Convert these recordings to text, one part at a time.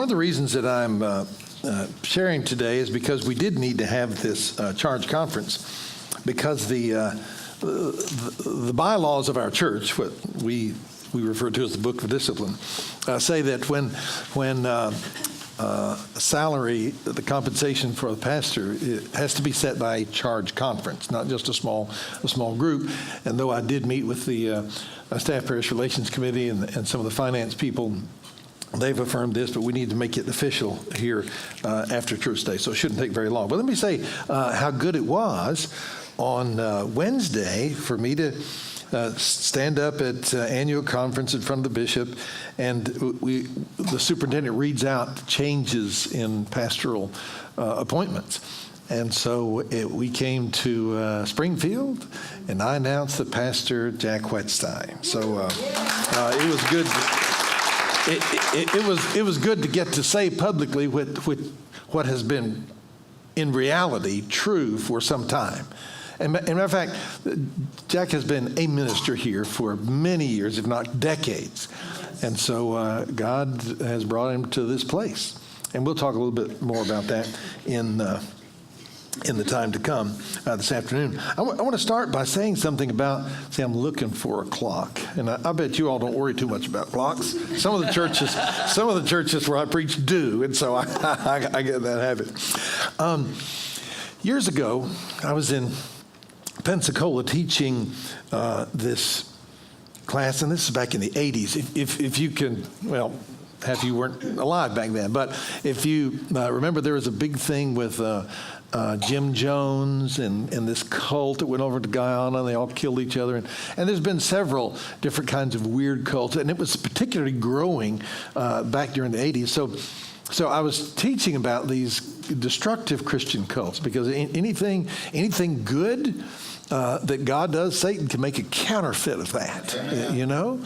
of the reasons that I'm sharing today is because we did need to have this charge conference, because the bylaws of our church, what we refer to as the Book of Discipline, say that when salary, the compensation for the pastor, it has to be set by a charge conference, not just a small group. And though I did meet with the Staff Parish Relations Committee and some of the finance people, they've affirmed this, but we need to make it official here after Church Day, so it shouldn't take very long. But let me say how good it was on Wednesday for me to stand up at annual conference in front of the bishop, and the superintendent reads out changes in pastoral appointments. And so we came to Springfield, and I announced the pastor, Jack Whetstein. So it was good. It was good to get to say publicly what has been in reality true for some time. And matter of fact, Jack has been a minister here for many years, if not decades. And so God has brought him to this place. And we'll talk a little bit more about that in the time to come this afternoon. I want to start by saying something about, I'm looking for a clock. And I bet you all don't worry too much about clocks. Some of the churches where I preach do, and so I get that habit. Years ago, I was in Pensacola teaching this class, and this is back in the 80s. If you can, well, half you weren't alive back then, but if you remember, there was a big thing with Jim Jones and this cult that went over to Guyana, and they all killed each other. And there's been several different kinds of weird cults, and it was particularly growing back during the 80s. So I was teaching about these destructive Christian cults, because anything good that God does, Satan can make a counterfeit of that, you know?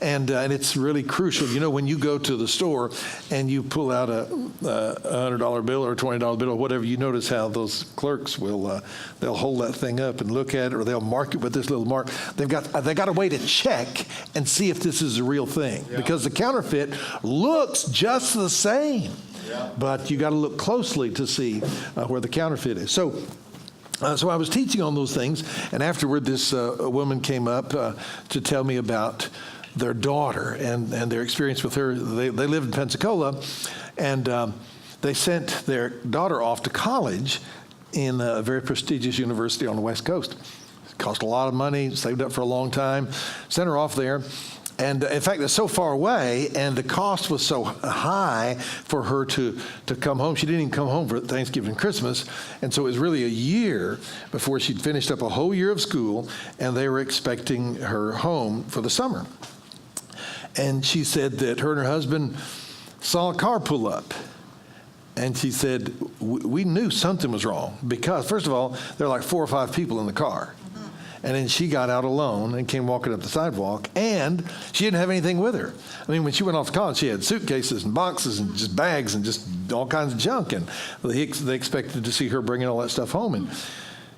And it's really crucial. You know, when you go to the store and you pull out a $100 bill or a $20 bill or whatever, you notice how those clerks will, they'll hold that thing up and look at it, or they'll mark it with this little mark. They got a way to check and see if this is a real thing, because the counterfeit looks just the same, but you got to look closely to see where the counterfeit is. So I was teaching on those things, and afterward this woman came up to tell me about their daughter and their experience with her. They lived in Pensacola, and they sent their daughter off to college in a very prestigious university on the West Coast. It cost a lot of money, saved up for a long time, sent her off there. And in fact, it's so far away, and the cost was so high for her to come home. She didn't even come home for Thanksgiving and Christmas. And so it was really a year before she'd finished up a whole year of school, and they were expecting her home for the summer. And she said that her and her husband saw a car pull up. And she said, we knew something was wrong, because, first of all, there were like 4 or 5 people in the car. And then she got out alone and came walking up the sidewalk, and she didn't have anything with her. I mean, when she went off to college, she had suitcases and boxes and just bags and just all kinds of junk. And they expected to see her bringing all that stuff home.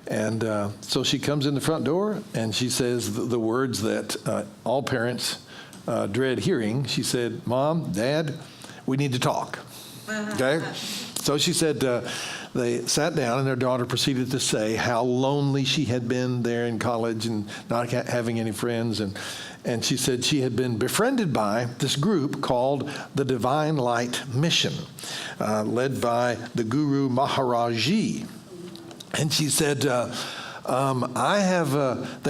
And so she comes in the front door, and she says the words that all parents dread hearing. She said, "Mom, Dad, we need to talk." Okay? So she said, they sat down, and their daughter proceeded to say how lonely she had been there in college and not having any friends. And she said she had been befriended by this group called the Divine Light Mission, led by the Guru Maharaji. And she said, they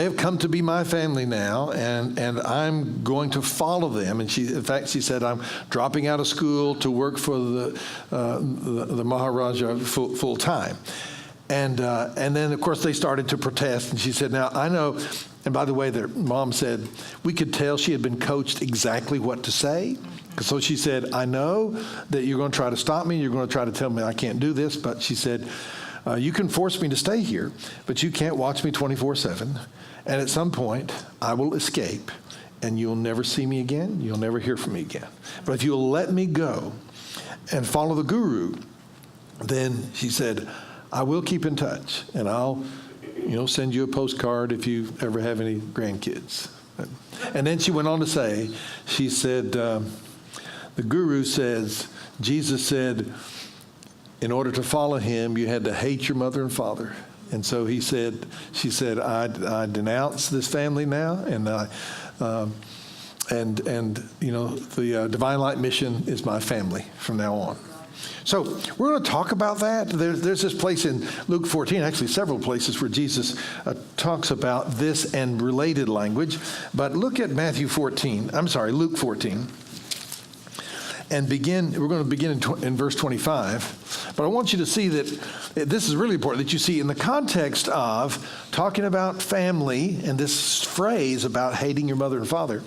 have come to be my family now, and I'm going to follow them. And in fact, she said, I'm dropping out of school to work for the Maharaja full time. And then, of course, they started to protest. And she said, now, I know, and by the way, their mom said, we could tell she had been coached exactly what to say. So she said, I know that you're going to try to stop me. You're going to try to tell me I can't do this. But she said, you can force me to stay here, but you can't watch me 24/7. And at some point, I will escape, and you'll never see me again. You'll never hear from me again. But if you'll let me go and follow the guru, then she said, I will keep in touch, and I'll send you a postcard if you ever have any grandkids. And then she went on to say, she said, The guru says, Jesus said, in order to follow him, you had to hate your mother and father. And so she said, I denounce this family now, and the Divine Light Mission is my family from now on. So we're going to talk about that. There's this place in Luke 14, actually several places where Jesus talks about this and related language. But look at Luke 14. And we're going to begin in verse 25. But I want you to see that this is really important, that you see in the context of talking about family and this phrase about hating your mother and father,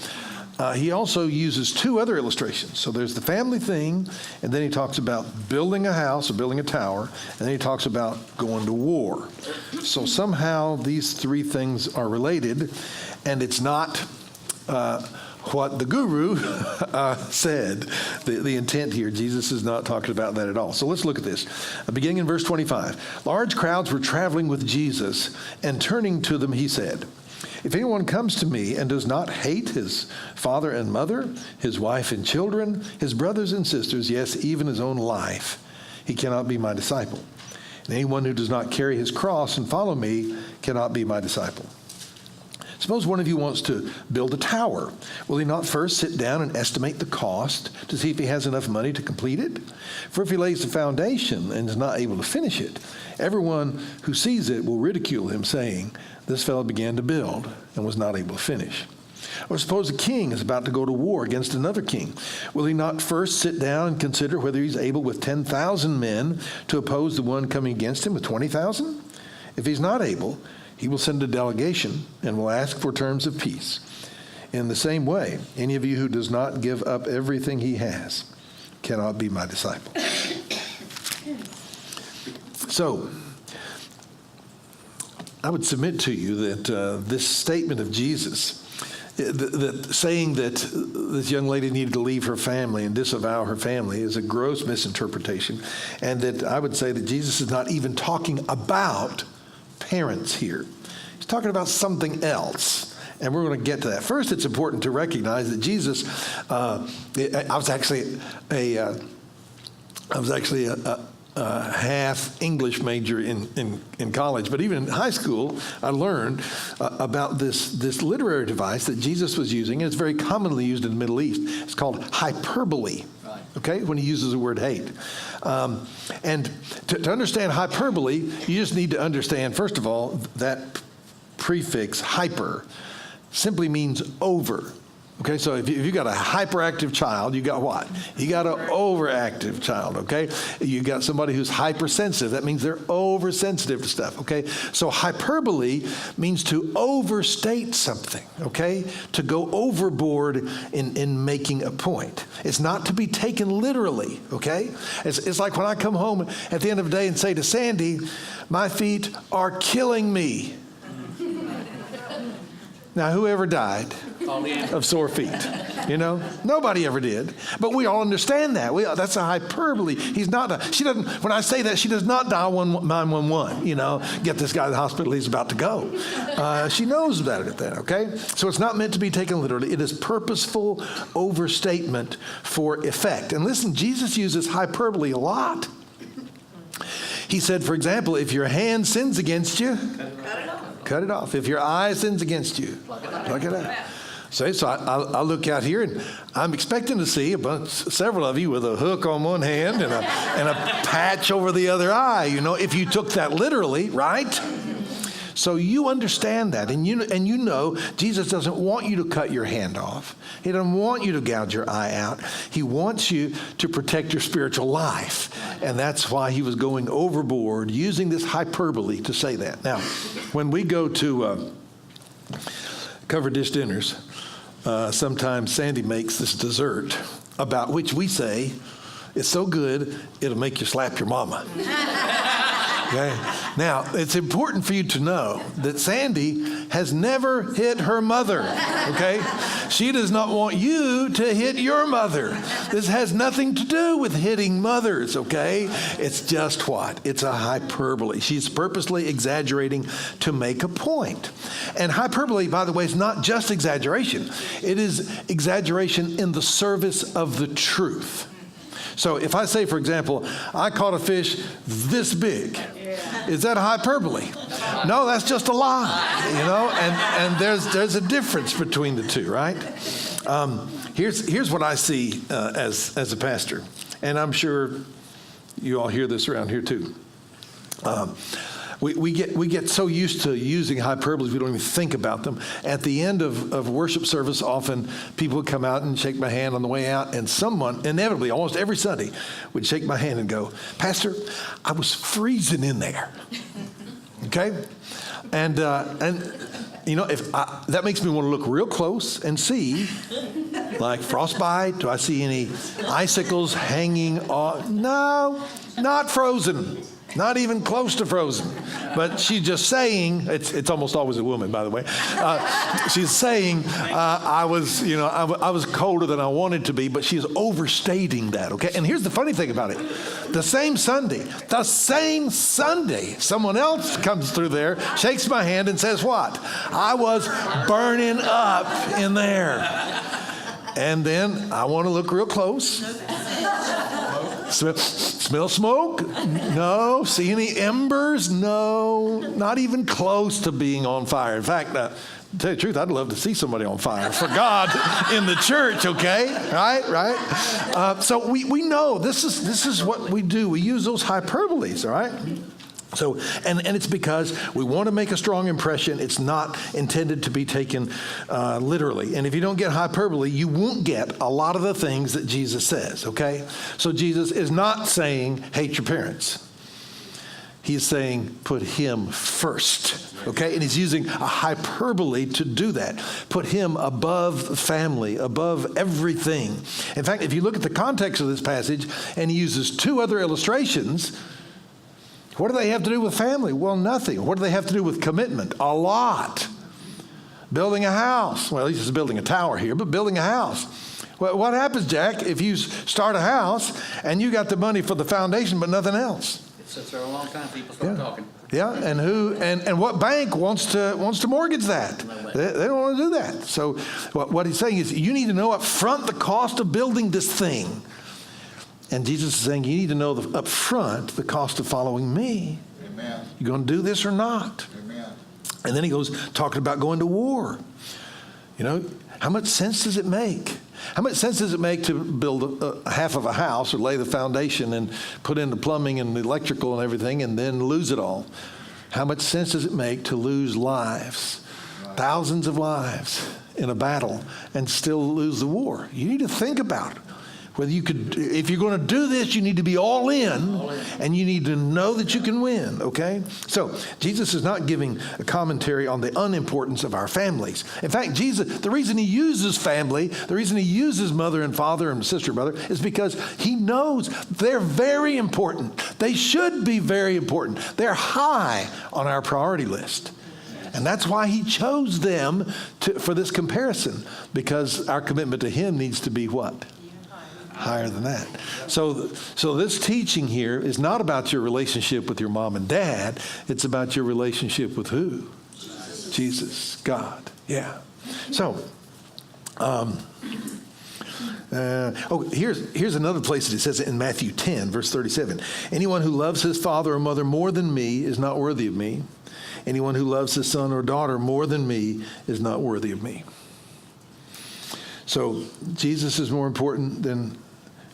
he also uses two other illustrations. So there's the family thing, and then he talks about building a house or building a tower, and then he talks about going to war. So somehow these three things are related, and it's not what the guru said. The intent here, Jesus is not talking about that at all. So let's look at this. Beginning in verse 25. Large crowds were traveling with Jesus, and turning to them, he said, if anyone comes to me and does not hate his father and mother, his wife and children, his brothers and sisters, yes, even his own life, he cannot be my disciple. And anyone who does not carry his cross and follow me cannot be my disciple. Suppose one of you wants to build a tower. Will he not first sit down and estimate the cost to see if he has enough money to complete it? For if he lays the foundation and is not able to finish it, everyone who sees it will ridicule him, saying, this fellow began to build and was not able to finish. Or suppose a king is about to go to war against another king. Will he not first sit down and consider whether he's able with 10,000 men to oppose the one coming against him with 20,000? If he's not able, he will send a delegation and will ask for terms of peace. In the same way, any of you who does not give up everything he has cannot be my disciple. So, I would submit to you that this statement of Jesus, that saying that this young lady needed to leave her family and disavow her family, is a gross misinterpretation, and that I would say that Jesus is not even talking about parents here. He's talking about something else, and we're going to get to that. First, it's important to recognize that Jesus, I was actually a half English major in college, but even in high school, I learned about this literary device that Jesus was using, and it's very commonly used in the Middle East. It's called hyperbole. Okay, when he uses the word hate. And to understand hyperbole, you just need to understand, first of all, that prefix hyper simply means over. Okay, so if you got a hyperactive child, you got what? You got an overactive child, okay? You got somebody who's hypersensitive. That means they're oversensitive to stuff, okay? So hyperbole means to overstate something, okay? To go overboard in making a point. It's not to be taken literally, okay? It's like when I come home at the end of the day and say to Sandy, my feet are killing me. Now, whoever died of sore feet? You know, nobody ever did. But we all understand that. That's a hyperbole. She doesn't, when I say that, she does not dial 911, get this guy to the hospital, he's about to go. She knows about it then, okay? So it's not meant to be taken literally. It is purposeful overstatement for effect. And listen, Jesus uses hyperbole a lot. He said, for example, if your hand sins against you, cut it off. If your eye sins against you, pluck it out. So I look out here, and I'm expecting to see several of you with a hook on one hand and a patch over the other eye, if you took that literally, right? So you understand that, and you know Jesus doesn't want you to cut your hand off. He doesn't want you to gouge your eye out. He wants you to protect your spiritual life, and that's why he was going overboard using this hyperbole to say that. Now, when we go to cover dish dinners, sometimes Sandy makes this dessert about which we say, it's so good, it'll make you slap your mama. Okay. Now, it's important for you to know that Sandy has never hit her mother. Okay. She does not want you to hit your mother. This has nothing to do with hitting mothers. Okay. It's just what? It's a hyperbole. She's purposely exaggerating to make a point. And hyperbole, by the way, is not just exaggeration. It is exaggeration in the service of the truth. So if I say, for example, I caught a fish this big, is that a hyperbole? No, that's just a lie, and there's a difference between the two, right? Here's what I see as a pastor, and I'm sure you all hear this around here too. We get so used to using hyperboles, we don't even think about them. At the end of worship service, often people would come out and shake my hand on the way out, and someone, inevitably, almost every Sunday, would shake my hand and go, "Pastor, I was freezing in there." Okay? And if that makes me want to look real close and see, like frostbite, do I see any icicles hanging on? No, not frozen. Not even close to frozen. But she's just saying, it's almost always a woman, by the way. She's saying, I was colder than I wanted to be, but she's overstating that, okay? And here's the funny thing about it. The same Sunday, someone else comes through there, shakes my hand and says what? I was burning up in there. And then I want to look real close. Smell smoke? No. See any embers? No. Not even close to being on fire. In fact, to tell you the truth, I'd love to see somebody on fire for God in the church, okay? Right? So we know this is what we do. We use those hyperboles, all right? So, and it's because we want to make a strong impression. It's not intended to be taken literally. And if you don't get hyperbole, you won't get a lot of the things that Jesus says, okay? So Jesus is not saying, hate your parents. He's saying, put him first, okay? And he's using a hyperbole to do that. Put him above family, above everything. In fact, if you look at the context of this passage, and he uses two other illustrations, what do they have to do with family? Well, nothing. What do they have to do with commitment? A lot. Building a house. Well, he's just building a tower here, but building a house. Well, what happens, Jack, if you start a house and you got the money for the foundation but nothing else? It sits there a long time. People start talking. Yeah, and what bank wants to mortgage that? They don't want to do that. So what he's saying is you need to know up front the cost of building this thing. And Jesus is saying, you need to know up front the cost of following me. Amen. You going to do this or not? Amen. And then he goes talking about going to war. How much sense does it make? How much sense does it make to build a half of a house or lay the foundation and put in the plumbing and the electrical and everything and then lose it all? How much sense does it make to lose lives, thousands of lives in a battle and still lose the war? You need to think about it. Whether you could, if you're going to do this, you need to be all in, and you need to know that you can win, okay? So Jesus is not giving a commentary on the unimportance of our families. In fact, Jesus, the reason he uses family, the reason he uses mother and father and sister and brother is because he knows they're very important. They should be very important. They're high on our priority list. And that's why he chose them for this comparison, because our commitment to him needs to be what? Higher than that. So this teaching here is not about your relationship with your mom and dad. It's about your relationship with who? Jesus, God. Yeah. So, here's another place that it says in Matthew 10, verse 37. Anyone who loves his father or mother more than me is not worthy of me. Anyone who loves his son or daughter more than me is not worthy of me. So Jesus is more important than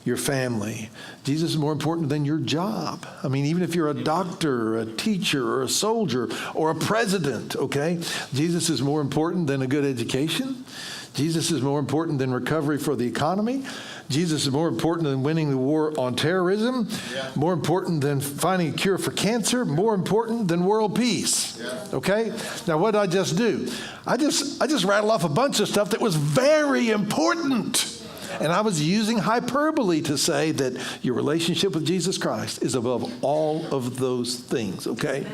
your family. Jesus is more important than your job. I mean, even if you're a doctor, or a teacher, or a soldier, or a president, okay? Jesus is more important than a good education. Jesus is more important than recovery for the economy. Jesus is more important than winning the war on terrorism, more important than finding a cure for cancer, more important than world peace. Okay? Now, what did I just do? I just rattled off a bunch of stuff that was very important. And I was using hyperbole to say that your relationship with Jesus Christ is above all of those things, okay?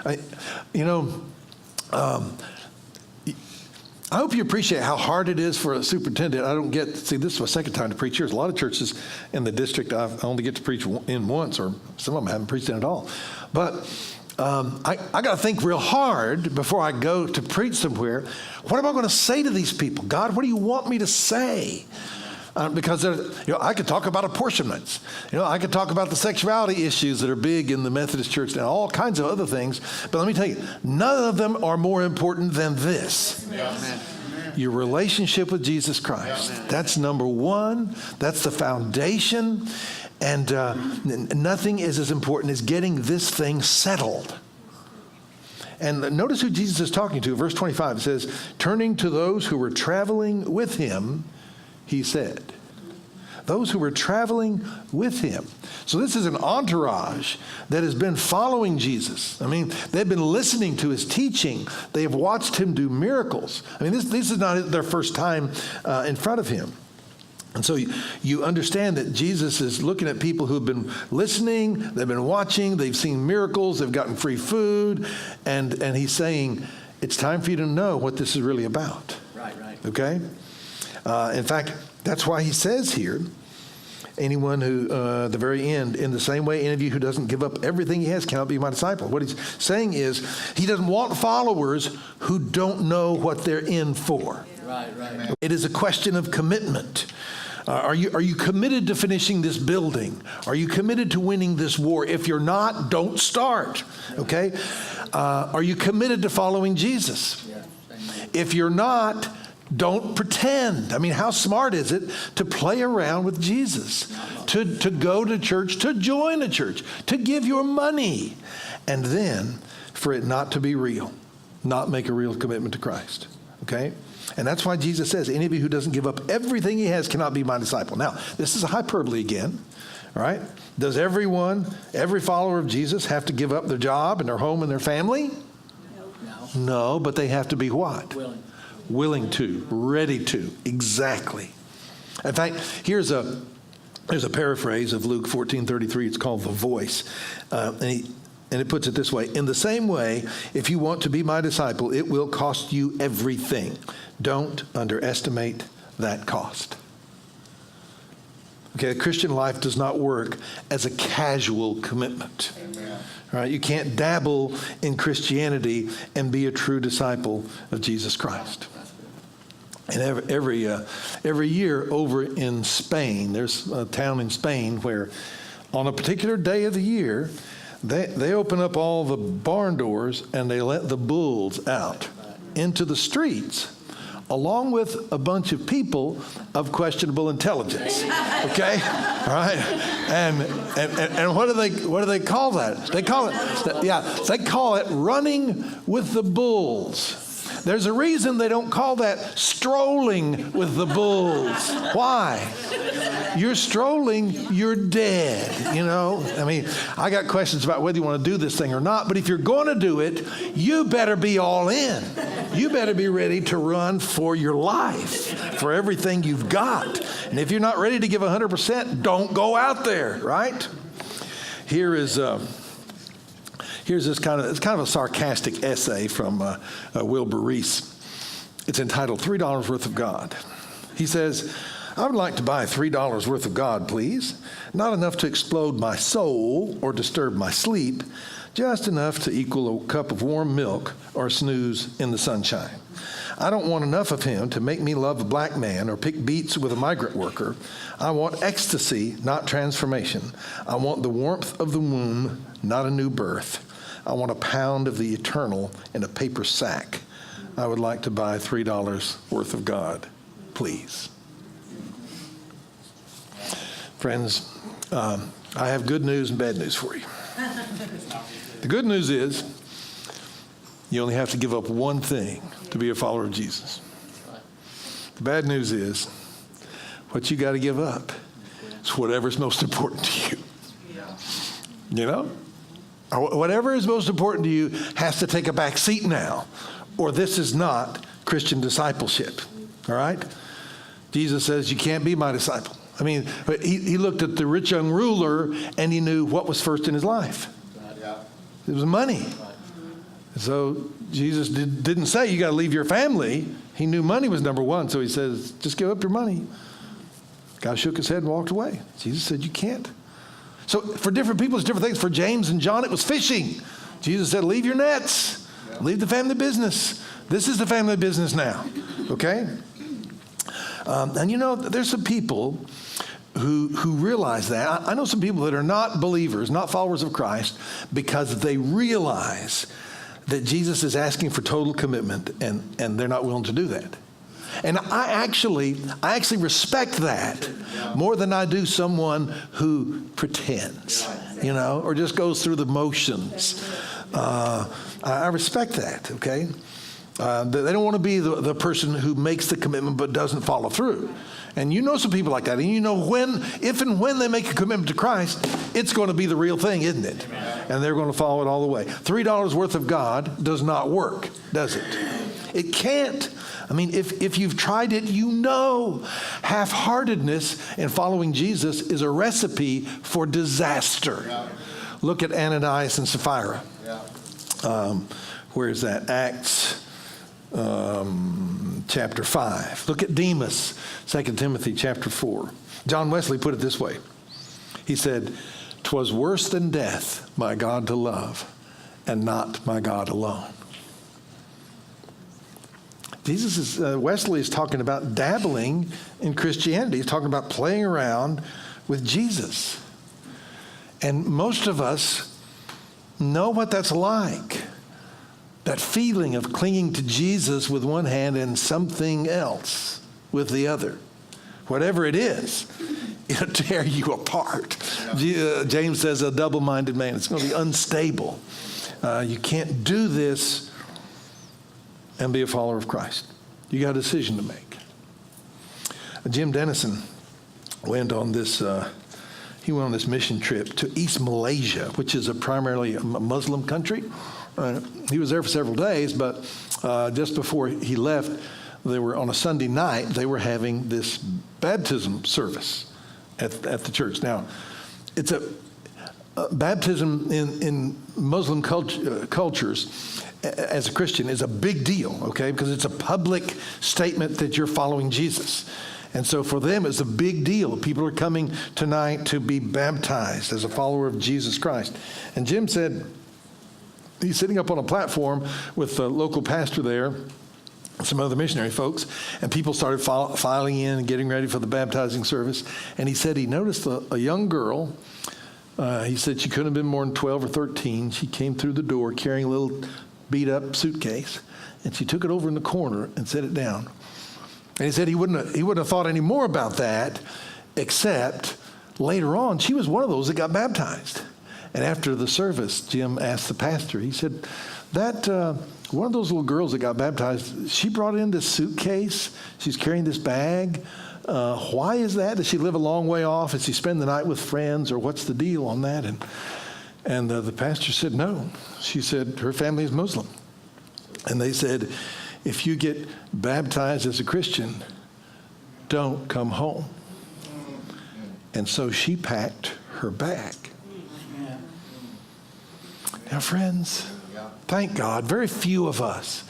I hope you appreciate how hard it is for a superintendent. This is my second time to preach here. There's a lot of churches in the district I only get to preach in once, or some of them haven't preached in at all. But I got to think real hard before I go to preach somewhere. What am I going to say to these people? God, what do you want me to say? Because I could talk about apportionments. I could talk about the sexuality issues that are big in the Methodist Church now, all kinds of other things. But let me tell you, none of them are more important than this. Yes. Your relationship with Jesus Christ. Yes. That's number one. That's the foundation. And nothing is as important as getting this thing settled. And notice who Jesus is talking to. Verse 25, it says, turning to those who were traveling with him, he said. Those who were traveling with him. So this is an entourage that has been following Jesus. I mean, they've been listening to his teaching. They have watched him do miracles. I mean, this is not their first time in front of him. And so you understand that Jesus is looking at people who've been listening, they've been watching, they've seen miracles, they've gotten free food, and he's saying, it's time for you to know what this is really about. Right. Okay? In fact, that's why he says here, anyone who, at the very end, in the same way, any of you who doesn't give up everything he has cannot be my disciple. What he's saying is, he doesn't want followers who don't know what they're in for. Right. It is a question of commitment. Are you committed to finishing this building? Are you committed to winning this war? If you're not, don't start. Okay? Are you committed to following Jesus? If you're not, don't pretend. I mean, how smart is it to play around with Jesus, to go to church, to join a church, to give your money, and then for it not to be real, not make a real commitment to Christ, okay? And that's why Jesus says, any of you who doesn't give up everything he has cannot be my disciple. Now, this is a hyperbole again, all right? Does every follower of Jesus have to give up their job and their home and their family? No, but they have to be what? Willing to, ready to, exactly. In fact, here's a paraphrase of Luke 14:33. It's called The Voice, and it puts it this way: in the same way, if you want to be my disciple, it will cost you everything. Don't underestimate that cost. Okay, a Christian life does not work as a casual commitment. Amen. All right, you can't dabble in Christianity and be a true disciple of Jesus Christ. And every year over in Spain, there's a town in Spain where on a particular day of the year, they open up all the barn doors and they let the bulls out into the streets, along with a bunch of people of questionable intelligence. Okay, all right, and what do they call that? They call it running with the bulls. There's a reason they don't call that strolling with the bulls. Why? You're strolling, you're dead, I mean, I got questions about whether you want to do this thing or not, but if you're going to do it, you better be all in. You better be ready to run for your life, for everything you've got. And if you're not ready to give 100%, don't go out there, right? Here's this kind of a sarcastic essay from Wilbur Reese. It's entitled $3 Worth of God. He says, I would like to buy $3 worth of God, please. Not enough to explode my soul or disturb my sleep, just enough to equal a cup of warm milk or snooze in the sunshine. I don't want enough of him to make me love a black man or pick beets with a migrant worker. I want ecstasy, not transformation. I want the warmth of the womb, not a new birth. I want a pound of the eternal in a paper sack. I would like to buy $3 worth of God, please. Friends, I have good news and bad news for you. The good news is you only have to give up one thing to be a follower of Jesus. The bad news is what you got to give up is whatever's most important to you. Whatever is most important to you has to take a back seat now, or this is not Christian discipleship, all right? Jesus says, you can't be my disciple. I mean, but he looked at the rich young ruler and he knew what was first in his life. It was money. So Jesus didn't say you got to leave your family. He knew money was number one. So he says, just give up your money. Guy shook his head and walked away. Jesus said, you can't. So for different people, it's different things. For James and John, it was fishing. Jesus said, leave your nets. Leave the family business. This is the family business now. Okay? And you know, there's some people who realize that. I know some people that are not believers, not followers of Christ, because they realize that Jesus is asking for total commitment, and they're not willing to do that. And I actually respect that more than I do someone who pretends, you know, or just goes through the motions. I respect that, okay? They don't want to be the person who makes the commitment but doesn't follow through. And you know some people like that. And you know if and when they make a commitment to Christ, it's going to be the real thing, isn't it? And they're going to follow it all the way. $3 worth of God does not work, does it? It can't. I mean, if you've tried it, you know half-heartedness in following Jesus is a recipe for disaster. Yeah. Look at Ananias and Sapphira. Yeah. Where is that? Acts chapter 5. Look at Demas, 2 Timothy chapter 4. John Wesley put it this way. He said, "'Twas worse than death, my God to love, and not my God alone." Wesley is talking about dabbling in Christianity. He's talking about playing around with Jesus. And most of us know what that's like. That feeling of clinging to Jesus with one hand and something else with the other. Whatever it is, it'll tear you apart. James says a double-minded man, it's going to be unstable. You can't do this and be a follower of Christ. You got a decision to make. Jim Dennison went on this mission trip to East Malaysia, which is primarily a Muslim country. He was there for several days, but just before he left, they were on a Sunday night, they were having this baptism service at the church. Now, it's a baptism in Muslim cultures as a Christian is a big deal, okay? Because it's a public statement that you're following Jesus. And so for them, it's a big deal. People are coming tonight to be baptized as a follower of Jesus Christ. And Jim said he's sitting up on a platform with the local pastor there, some other missionary folks, and people started filing in and getting ready for the baptizing service. And he said he noticed a young girl. He said she couldn't have been more than 12 or 13. She came through the door carrying a little beat-up suitcase, and she took it over in the corner and set it down. And he said he wouldn't have thought any more about that, except later on, she was one of those that got baptized. And after the service, Jim asked the pastor, he said, that one of those little girls that got baptized, she brought in this suitcase. She's carrying this bag. Why is that? Does she live a long way off? Does she spend the night with friends, or what's the deal on that? And the pastor said, no. She said her family is Muslim. And they said, if you get baptized as a Christian, don't come home. And so she packed her bag. Now, friends, thank God, very few of us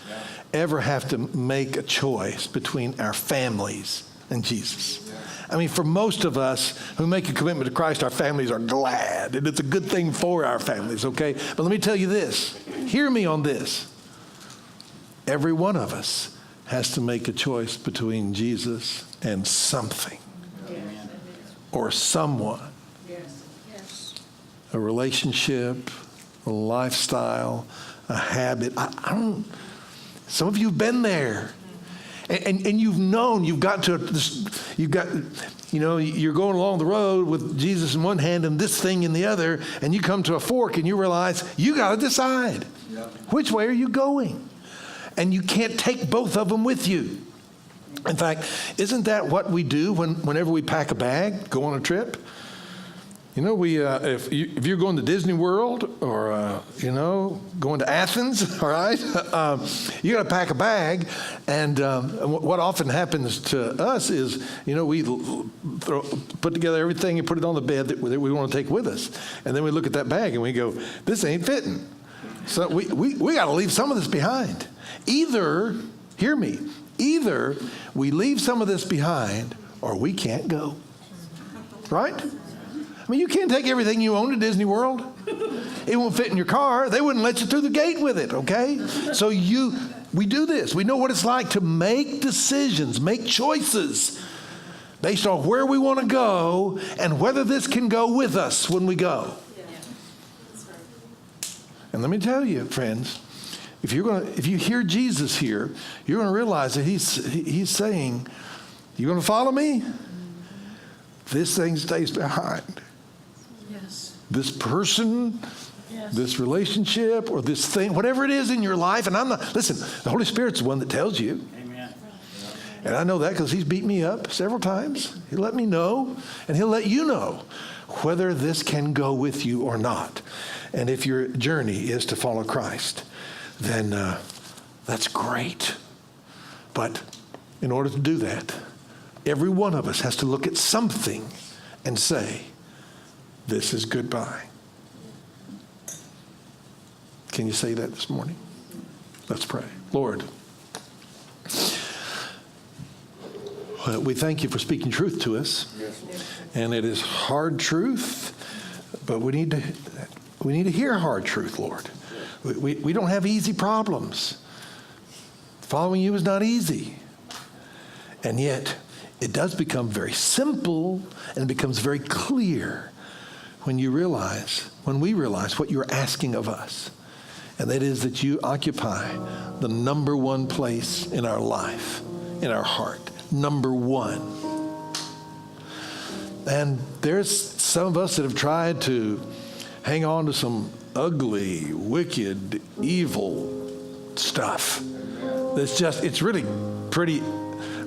ever have to make a choice between our families and Jesus. I mean, for most of us who make a commitment to Christ, our families are glad, and it's a good thing for our families, okay? But let me tell you this. Hear me on this. Every one of us has to make a choice between Jesus and something or someone. A relationship, a lifestyle, a habit. I don't. Some of you have been there. And you've known, you're going along the road with Jesus in one hand and this thing in the other, and you come to a fork and you realize you got to decide. Which way are you going? And you can't take both of them with you. In fact, isn't that what we do whenever we pack a bag, go on a trip? You know, if you're going to Disney World or, going to Athens, all right, you got to pack a bag. And what often happens to us is, we put together everything and put it on the bed that we want to take with us. And then we look at that bag and we go, this ain't fitting. So we got to leave some of this behind. Either we leave some of this behind or we can't go. Right? I mean, you can't take everything you own to Disney World. It won't fit in your car. They wouldn't let you through the gate with it, okay? So we do this. We know what it's like to make decisions, make choices based on where we want to go and whether this can go with us when we go. And let me tell you, friends, if you hear Jesus here, you're going to realize that he's saying, you're going to follow me? This thing stays behind. Yes. This person, Yes. this relationship, or this thing, whatever it is in your life. And listen, the Holy Spirit's the one that tells you. Amen. And I know that because he's beat me up several times. He'll let me know, and he'll let you know whether this can go with you or not. And if your journey is to follow Christ, then that's great. But in order to do that, every one of us has to look at something and say, this is goodbye. Can you say that this morning? Let's pray. Lord, we thank you for speaking truth to us. And it is hard truth, but we need to hear hard truth, Lord. We don't have easy problems. Following you is not easy. And yet, it does become very simple and it becomes very clear when we realize what you're asking of us. And that is that you occupy the number one place in our life, in our heart. Number one. And there's some of us that have tried to hang on to some ugly, wicked, evil stuff. It's really pretty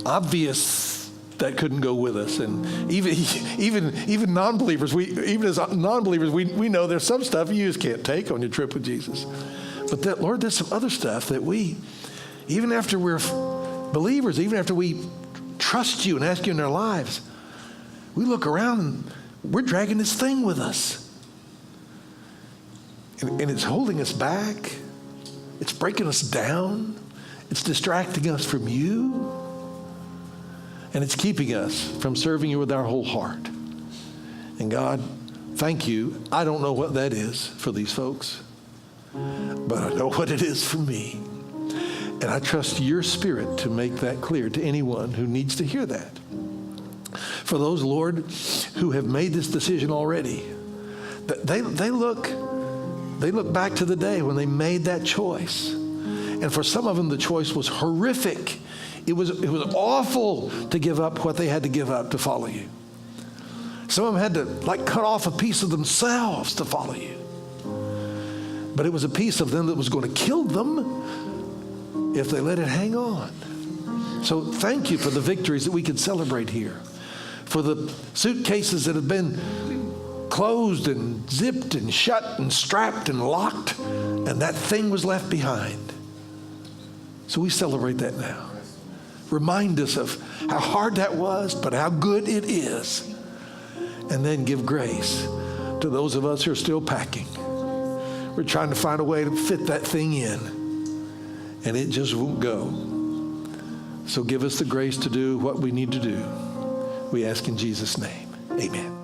obvious that couldn't go with us. And even non-believers, we know there's some stuff you just can't take on your trip with Jesus. But Lord, there's some other stuff that even after we're believers, even after we trust you and ask you in our lives, we look around and we're dragging this thing with us. And it's holding us back. It's breaking us down. It's distracting us from you. And it's keeping us from serving you with our whole heart. And God, thank you. I don't know what that is for these folks, but I know what it is for me. And I trust your Spirit to make that clear to anyone who needs to hear that. For those, Lord, who have made this decision already, they look back to the day when they made that choice. And for some of them, the choice was horrific. It was awful to give up what they had to give up to follow you. Some of them had to cut off a piece of themselves to follow you. But it was a piece of them that was going to kill them if they let it hang on. So thank you for the victories that we could celebrate here. For the suitcases that have been closed and zipped and shut and strapped and locked, and that thing was left behind. So we celebrate that now. Remind us of how hard that was, but how good it is. And then give grace to those of us who are still packing. We're trying to find a way to fit that thing in, and it just won't go. So give us the grace to do what we need to do. We ask in Jesus' name. Amen.